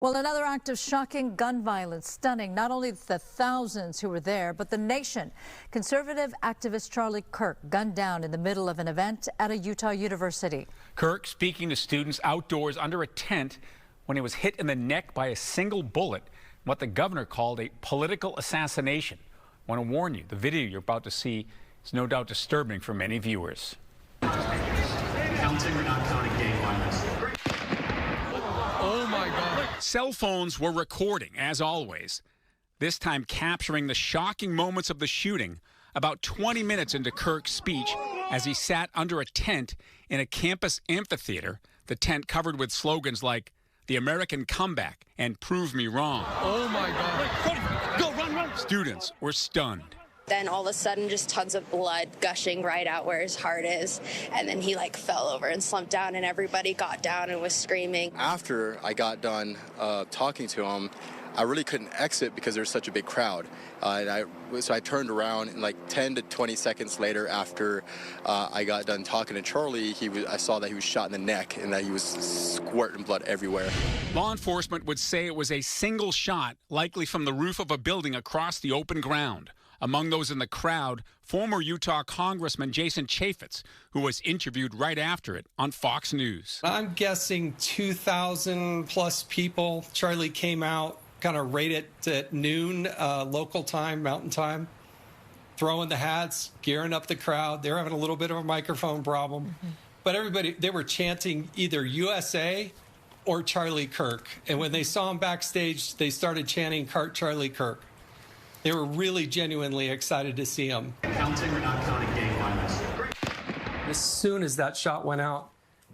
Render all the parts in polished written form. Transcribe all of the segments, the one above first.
Well, another act of shocking gun violence, stunning not only the thousands who were there, but the nation. Conservative activist Charlie Kirk gunned down in the middle of an event at a Utah university. Kirk speaking to students outdoors under a tent when he was hit in the neck by a single bullet, what the governor called a political assassination. I want to warn you, the video you're about to see is no doubt disturbing for many viewers. Counting or not counting gang violence? Oh my God. Cell phones were recording, as always, this time capturing the shocking moments of the shooting about 20 minutes into Kirk's speech as he sat under a tent in a campus amphitheater, the tent covered with slogans like "The American Comeback" and "Prove Me Wrong." Oh my God. Go, run. Students were stunned. Then all of a sudden, just tons of blood gushing right out where his heart is. And then he fell over and slumped down, and everybody got down and was screaming. After I got done talking to him, I really couldn't exit because there's such a big crowd. So I turned around, and 10 to 20 seconds later, after I got done talking to Charlie, I saw that he was shot in the neck and that he was squirting blood everywhere. Law enforcement would say it was a single shot, likely from the roof of a building across the open ground. Among those in the crowd, former Utah Congressman Jason Chaffetz, who was interviewed right after it on Fox News. I'm guessing 2,000 plus people. Charlie came out kind of right at noon, local time, mountain time, throwing the hats, gearing up the crowd. They were having a little bit of a microphone problem. But everybody, they were chanting either USA or Charlie Kirk. And when they saw him backstage, they started chanting Charlie Kirk. They were really genuinely excited to see him. Counting or not counting gang violence? As soon as that shot went out,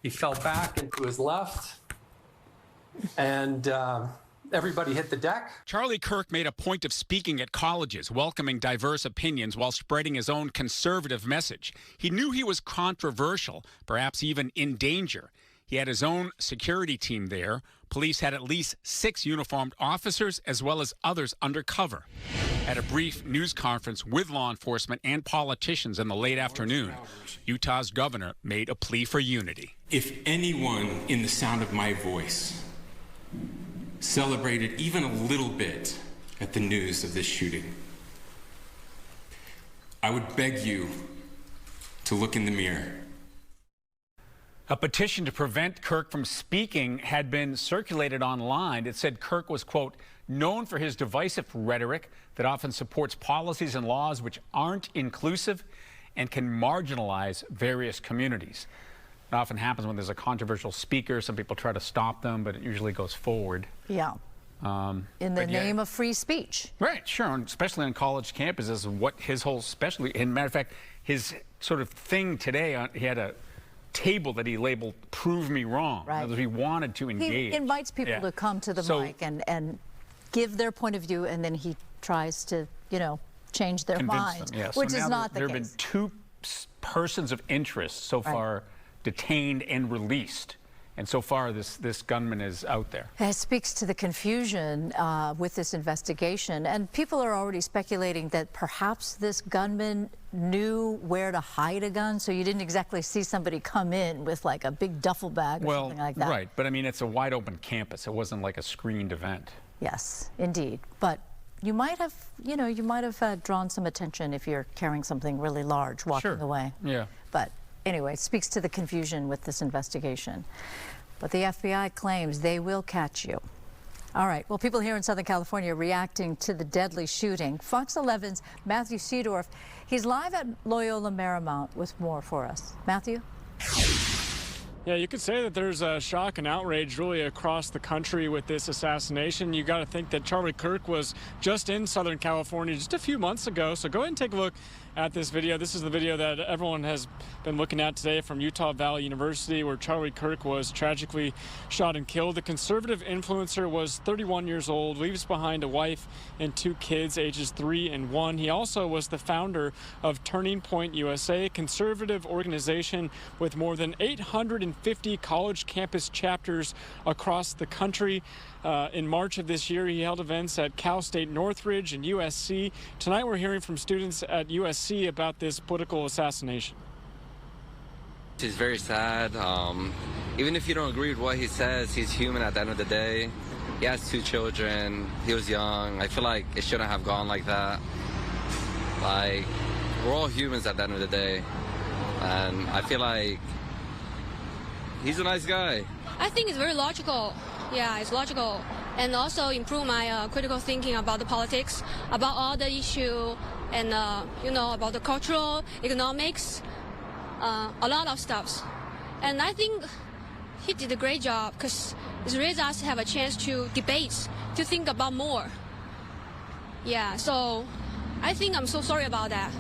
he fell back into his left, and everybody hit the deck. Charlie Kirk made a point of speaking at colleges, welcoming diverse opinions while spreading his own conservative message. He knew he was controversial, perhaps even in danger. He had his own security team there. Police had at least 6 uniformed officers as well as others undercover. At a brief news conference with law enforcement and politicians in the late afternoon, Utah's governor made a plea for unity. If anyone in the sound of my voice celebrated even a little bit at the news of this shooting, I would beg you to look in the mirror. A petition to prevent Kirk from speaking had been circulated online. It said Kirk was, quote, known for his divisive rhetoric that often supports policies and laws which aren't inclusive and can marginalize various communities. It often happens when there's a controversial speaker. Some people try to stop them, but it usually goes forward. Yeah. In the name of free speech. Right, sure, and especially on college campuses, what his whole specialty, and matter of fact, his sort of thing today, he had a table that he labeled "Prove Me Wrong." Right. He wanted to engage. He invites people to come to the mic and give their point of view, and then he tries to, change their mind, which is not the case. There have been 2 persons of interest so far detained and released. And so far, this gunman is out there. It speaks to the confusion with this investigation. And people are already speculating that perhaps this gunman knew where to hide a gun, so you didn't exactly see somebody come in with a big duffel bag or something like that. Right. But I mean, it's a wide open campus. It wasn't like a screened event. Yes, indeed. But you might have, you might have drawn some attention if you're carrying something really large walking away. Yeah. But anyway, it speaks to the confusion with this investigation. But the FBI claims they will catch you. All right, well, people here in Southern California reacting to the deadly shooting. Fox 11's Matthew Seedorf, he's live at Loyola Marymount with more for us. Matthew? Yeah, you could say that there's a shock and outrage really across the country with this assassination. You got to think that Charlie Kirk was just in Southern California just a few months ago. So go ahead and take a look at this video. This is the video that everyone has been looking at today from Utah Valley University, where Charlie Kirk was tragically shot and killed. The conservative influencer was 31 years old, leaves behind a wife and 2 kids, ages 3 and 1. He also was the founder of Turning Point USA, a conservative organization with more than 850 college campus chapters across the country. In March of this year, he held events at Cal State Northridge and USC. Tonight, we're hearing from students at USC about this political assassination. It's very sad. Even if you don't agree with what he says, he's human at the end of the day. He has 2 children. He was young. I feel like it shouldn't have gone like that. Like, we're all humans at the end of the day. And I feel like he's a nice guy. I think it's very logical. Yeah, it's logical. And also improve my critical thinking about the politics, about all the issue, and, about the cultural, economics, a lot of stuff. And I think he did a great job because it raised us to have a chance to debate, to think about more. Yeah, so I think I'm so sorry about that.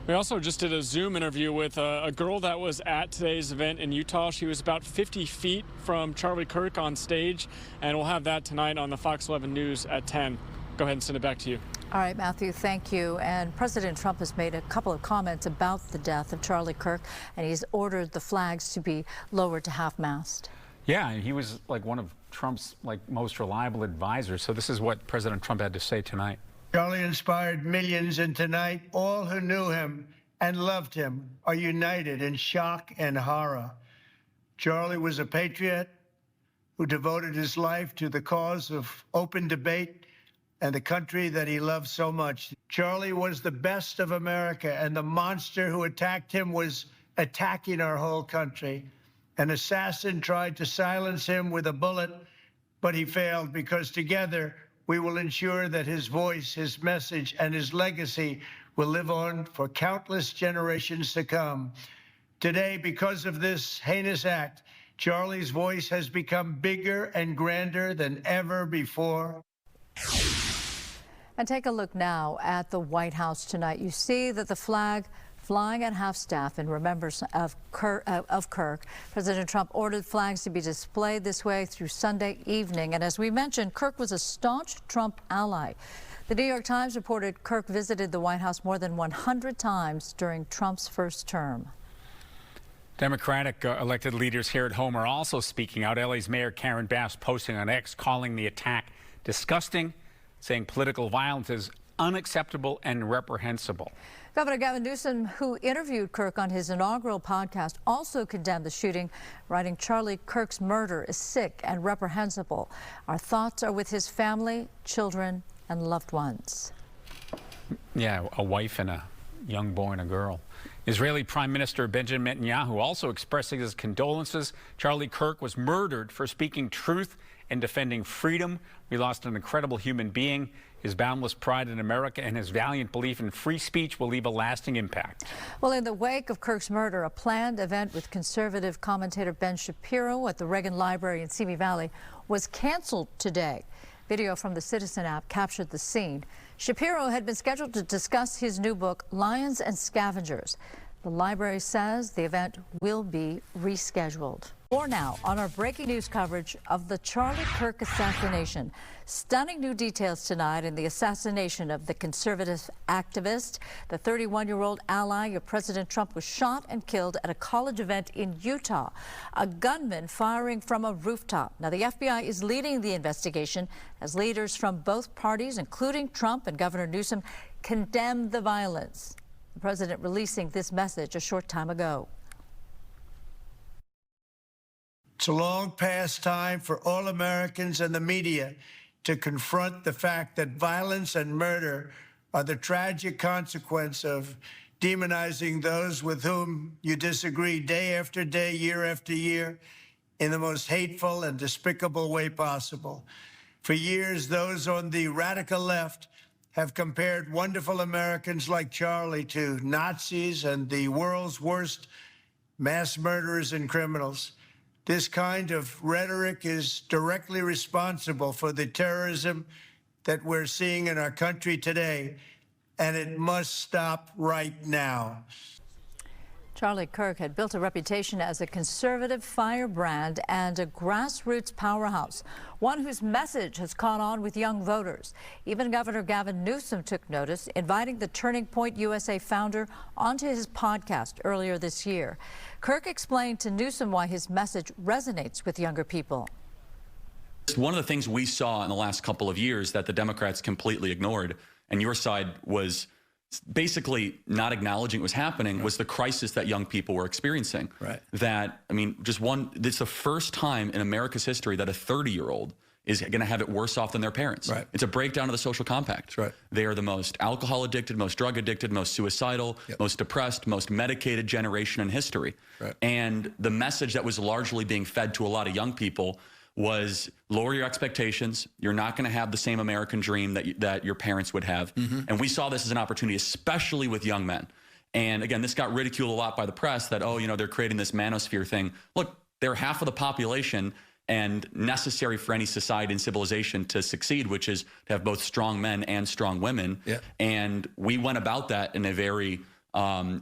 We also just did a Zoom interview with a girl that was at today's event in Utah. She was about 50 feet from Charlie Kirk on stage, and we'll have that tonight on the Fox 11 News at 10. Go ahead and send it back to you. All right, Matthew, thank you. And President Trump has made a couple of comments about the death of Charlie Kirk, and he's ordered the flags to be lowered to half-mast. Yeah, he was like one of Trump's most reliable advisors. So this is what President Trump had to say tonight. Charlie inspired millions, and tonight all who knew him and loved him are united in shock and horror. Charlie was a patriot who devoted his life to the cause of open debate and the country that he loved so much. Charlie was the best of America, and the monster who attacked him was attacking our whole country. An assassin tried to silence him with a bullet, but he failed, because together we will ensure that his voice, his message, and his legacy will live on for countless generations to come. Today, because of this heinous act, Charlie's voice has become bigger and grander than ever before. And take a look now at the White House tonight. You see that the flag flying at half-staff in remembrance of Kirk. President Trump ordered flags to be displayed this way through Sunday evening. And as we mentioned, Kirk was a staunch Trump ally. The New York Times reported Kirk visited the White House more than 100 times during Trump's first term. Democratic elected leaders here at home are also speaking out. LA's Mayor Karen Bass posting on X, calling the attack disgusting, saying political violence is unacceptable and reprehensible. Governor Gavin Newsom, who interviewed Kirk on his inaugural podcast, also condemned the shooting, writing Charlie Kirk's murder is sick and reprehensible. Our thoughts are with his family, children, and loved ones. Yeah, a wife and a young boy and a girl. Israeli Prime Minister Benjamin Netanyahu also expressing his condolences. Charlie Kirk was murdered for speaking truth and defending freedom. We lost an incredible human being. His boundless pride in America and his valiant belief in free speech will leave a lasting impact. Well, in the wake of Kirk's murder, a planned event with conservative commentator Ben Shapiro at the Reagan Library in Simi Valley was canceled today. Video from the Citizen app captured the scene. Shapiro had been scheduled to discuss his new book, Lions and Scavengers. The library says the event will be rescheduled. More now on our breaking news coverage of the Charlie Kirk assassination. Stunning new details tonight in the assassination of the conservative activist. The 31-year-old ally of President Trump was shot and killed at a college event in Utah. A gunman firing from a rooftop. Now, the FBI is leading the investigation as leaders from both parties, including Trump and Governor Newsom, condemn the violence. The president releasing this message a short time ago. It's a long past time for all Americans and the media to confront the fact that violence and murder are the tragic consequence of demonizing those with whom you disagree day after day, year after year, in the most hateful and despicable way possible. For years, those on the radical left have compared wonderful Americans like Charlie to Nazis and the world's worst mass murderers and criminals. This kind of rhetoric is directly responsible for the terrorism that we're seeing in our country today, and it must stop right now. Charlie Kirk had built a reputation as a conservative firebrand and a grassroots powerhouse, one whose message has caught on with young voters. Even Governor Gavin Newsom took notice, inviting the Turning Point USA founder onto his podcast earlier this year. Kirk explained to Newsom why his message resonates with younger people. One of the things we saw in the last couple of years that the Democrats completely ignored, and your side was basically not acknowledging what was happening was the crisis that young people were experiencing. Right. That, I mean, it's the first time in America's history that a 30-year-old is going to have it worse off than their parents. Right. It's a breakdown of the social compact. That's right. They are the most alcohol addicted, most drug addicted, most suicidal, most depressed, most medicated generation in history. Right. And the message that was largely being fed to a lot of young people was lower your expectations. You're not going to have the same American dream that your parents would have. And we saw this as an opportunity, especially with young men. And again, this got ridiculed a lot by the press that, oh, you know, they're creating this manosphere thing. Look, they're half of the population and necessary for any society and civilization to succeed, which is to have both strong men and strong women. Yeah. And we went about that in a very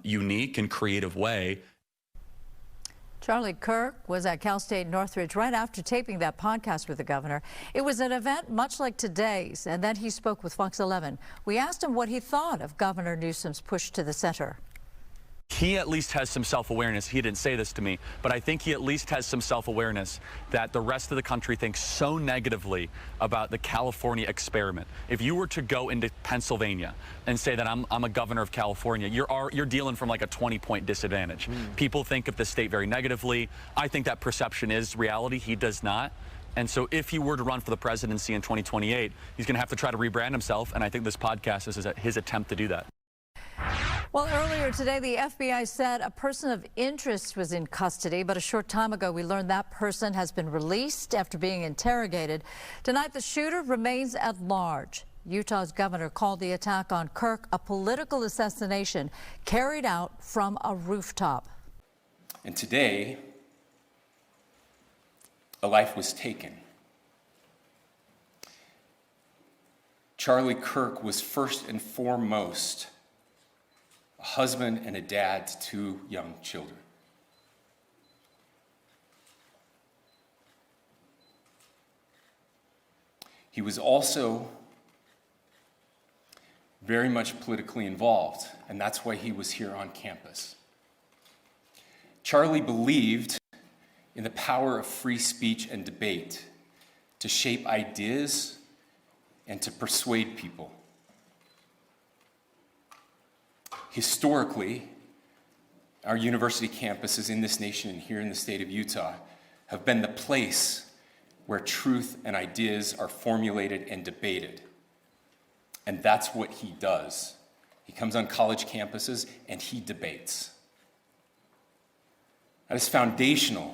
unique and creative way. Charlie Kirk was at Cal State Northridge right after taping that podcast with the governor. It was an event much like today's, and then he spoke with Fox 11. We asked him what he thought of Governor Newsom's push to the center. He at least has some self-awareness. He didn't say this to me, but I think he at least has some self-awareness that the rest of the country thinks so negatively about the California experiment. If you were to go into Pennsylvania and say that I'm a governor of California, you're dealing from like a 20-point disadvantage. People think of the state very negatively. I think that perception is reality. He does not. And so if he were to run for the presidency in 2028, he's going to have to try to rebrand himself, and I think this podcast is his attempt to do that. Well, earlier today, the FBI said a person of interest was in custody, but a short time ago, we learned that person has been released after being interrogated. Tonight, the shooter remains at large. Utah's governor called the attack on Kirk a political assassination carried out from a rooftop. And today, a life was taken. Charlie Kirk was first and foremost a husband and a dad to two young children. He was also very much politically involved, and that's why he was here on campus. Charlie believed in the power of free speech and debate to shape ideas and to persuade people. Historically, our university campuses in this nation and here in the state of Utah have been the place where truth and ideas are formulated and debated. And that's what he does. He comes on college campuses and he debates. That is foundational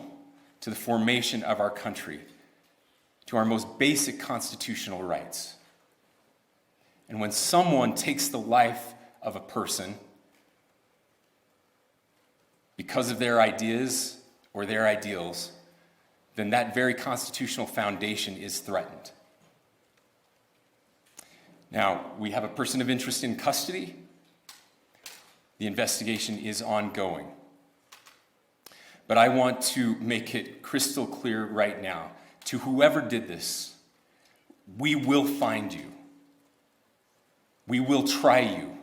to the formation of our country, to our most basic constitutional rights. And when someone takes the life of a person because of their ideas or their ideals, then that very constitutional foundation is threatened. Now, we have a person of interest in custody. The investigation is ongoing. But I want to make it crystal clear right now, to whoever did this, we will find you. We will try you.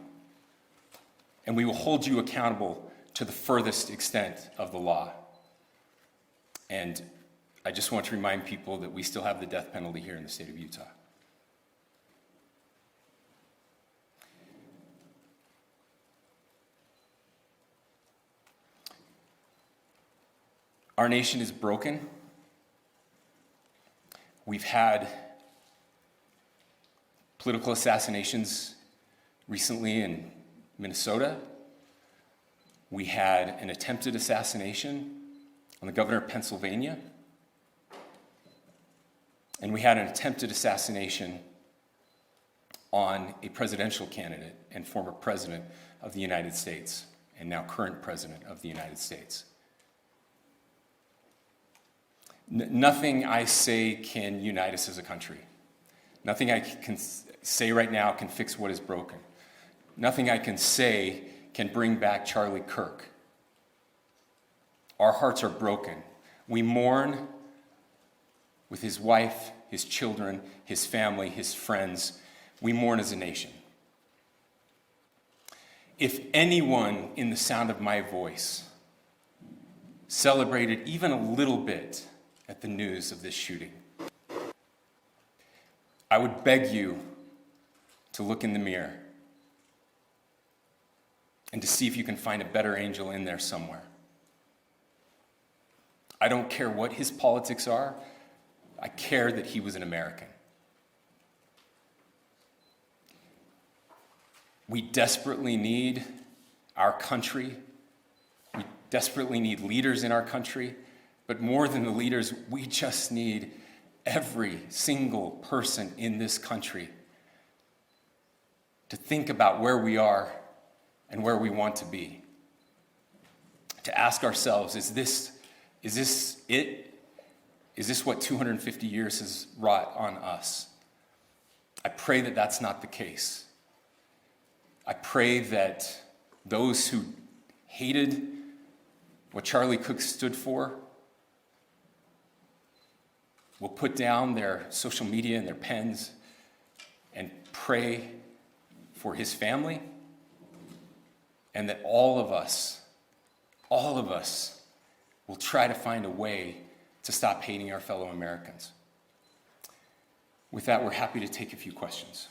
And we will hold you accountable to the furthest extent of the law. And I just want to remind people that we still have the death penalty here in the state of Utah. Our nation is broken. We've had political assassinations recently in Minnesota. We had an attempted assassination on the governor of Pennsylvania. And we had an attempted assassination on a presidential candidate and former president of the United States, and now current president of the United States. Nothing I say can unite us as a country. Nothing I can say right now can fix what is broken. Nothing I can say can bring back Charlie Kirk. Our hearts are broken. We mourn with his wife, his children, his family, his friends. We mourn as a nation. If anyone in the sound of my voice celebrated even a little bit at the news of this shooting, I would beg you to look in the mirror and to see if you can find a better angel in there somewhere. I don't care what his politics are. I care that he was an American. We desperately need our country. We desperately need leaders in our country. But more than the leaders, we just need every single person in this country to think about where we are and where we want to be. To ask ourselves, is this it? Is this what 250 years has wrought on us? I pray that that's not the case. I pray that those who hated what Charlie Kirk stood for will put down their social media and their pens and pray for his family, and that all of us will try to find a way to stop hating our fellow Americans. With that, we're happy to take a few questions.